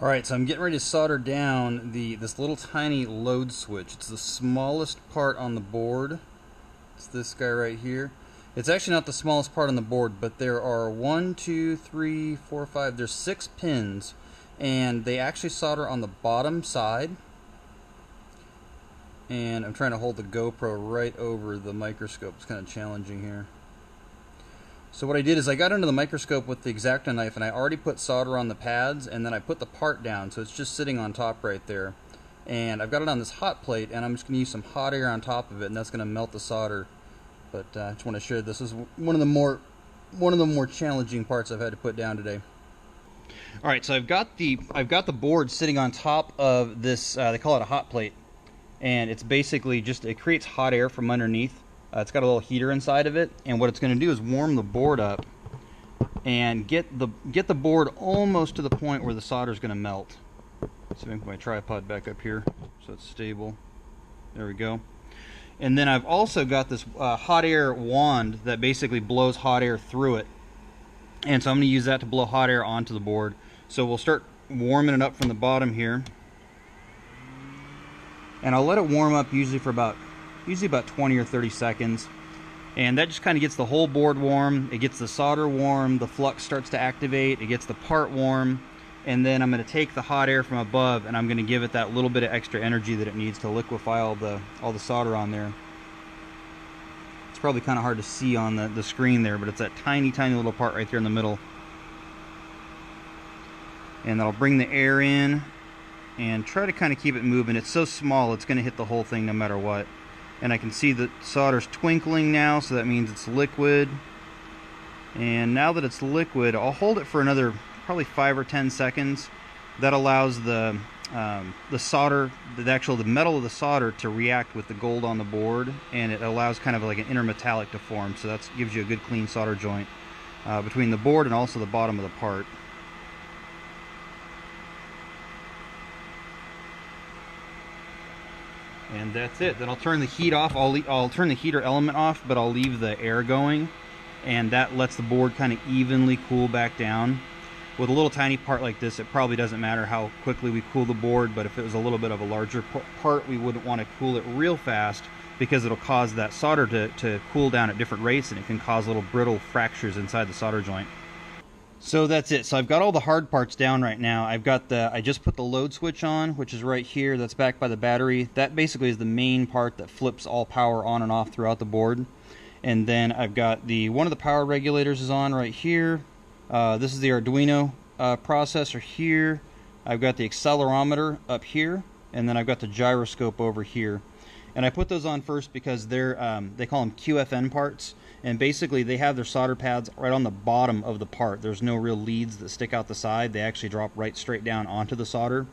Alright, so I'm getting ready to solder down this little tiny load switch. It's the smallest part on the board. It's this guy right here. It's actually not the smallest part on the board, but there are 1, 2, 3, 4, 5, there's 6 pins, and they actually solder on the bottom side. And I'm trying to hold the GoPro right over the microscope. It's kind of challenging here. So what I did is I got into the microscope with the X-acto knife, and I already put solder on the pads, and then I put the part down, so it's just sitting on top right there. And I've got it on this hot plate, and I'm just going to use some hot air on top of it, and that's going to melt the solder. But I just want to share this. This is one of the more challenging parts I've had to put down today. All right, so I've got the board sitting on top of this. They call it a hot plate, and it's basically just, it creates hot air from underneath. It's got a little heater inside of it, and what it's going to do is warm the board up and get the board almost to the point where the solder is going to melt. So I put my tripod back up here so it's stable. There we go. And then I've also got this hot air wand that basically blows hot air through it, and so I'm going to use that to blow hot air onto the board. So we'll start warming it up from the bottom here, and I'll let it warm up usually about 20 or 30 seconds, and that just kind of gets the whole board warm. It gets the solder warm, the flux starts to activate, it gets the part warm, and then I'm going to take the hot air from above and I'm going to give it that little bit of extra energy that it needs to liquefy all the solder on there. It's probably kind of hard to see on the screen there, but it's that tiny little part right there in the middle. And that'll bring the air in and try to kind of keep it moving. It's so small it's going to hit the whole thing no matter what. And I can see the solder's twinkling now, so that means it's liquid. And now that it's liquid, I'll hold it for another probably 5 or 10 seconds. That allows the solder, the metal of the solder to react with the gold on the board, and it allows kind of like an intermetallic to form. So that gives you a good clean solder joint between the board and also the bottom of the part. And that's it. Then I'll turn the heat off. I'll turn the heater element off, but I'll leave the air going, and that lets the board kind of evenly cool back down. With a little tiny part like this, it probably doesn't matter how quickly we cool the board, but if it was a little bit of a larger part, we wouldn't want to cool it real fast, because it'll cause that solder to cool down at different rates, and it can cause little brittle fractures inside the solder joint. So that's it. So I've got all the hard parts down right now. I just put the load switch on, which is right here. That's backed by the battery. That basically is the main part that flips all power on and off throughout the board. And then I've got one of the power regulators is on right here. This is the Arduino processor here. I've got the accelerometer up here, and then I've got the gyroscope over here. And I put those on first because they call them QFN parts, and basically they have their solder pads right on the bottom of the part. There's no real leads that stick out the side. They actually drop right straight down onto the solder.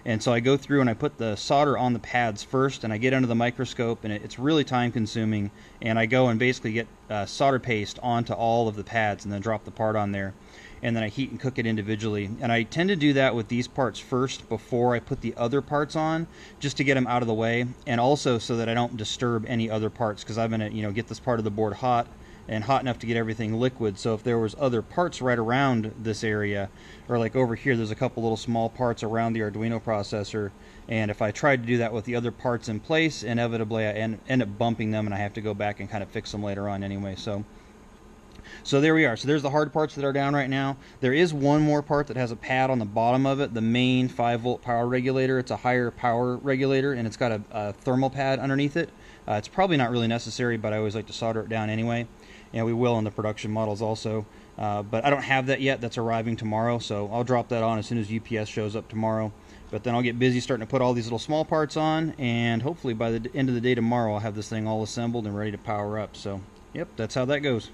And so I go through and I put the solder on the pads first, and I get under the microscope, and it's really time consuming, and I go and basically get solder paste onto all of the pads and then drop the part on there. And then I heat and cook it individually. And I tend to do that with these parts first before I put the other parts on, just to get them out of the way, and also so that I don't disturb any other parts, because I'm going to get this part of the board hot enough to get everything liquid. So if there was other parts right around this area, or like over here, there's a couple little small parts around the Arduino processor, and if I tried to do that with the other parts in place, inevitably I end up bumping them, and I have to go back and kind of fix them later on anyway. So there we are. So there's the hard parts that are down right now. There is one more part that has a pad on the bottom of it, the main 5-volt power regulator. It's a higher power regulator, and it's got a thermal pad underneath it. It's probably not really necessary, but I always like to solder it down anyway. And we will in the production models also. But I don't have that yet. That's arriving tomorrow, so I'll drop that on as soon as UPS shows up tomorrow. But then I'll get busy starting to put all these little small parts on, and hopefully by the end of the day tomorrow I'll have this thing all assembled and ready to power up. So, yep, that's how that goes.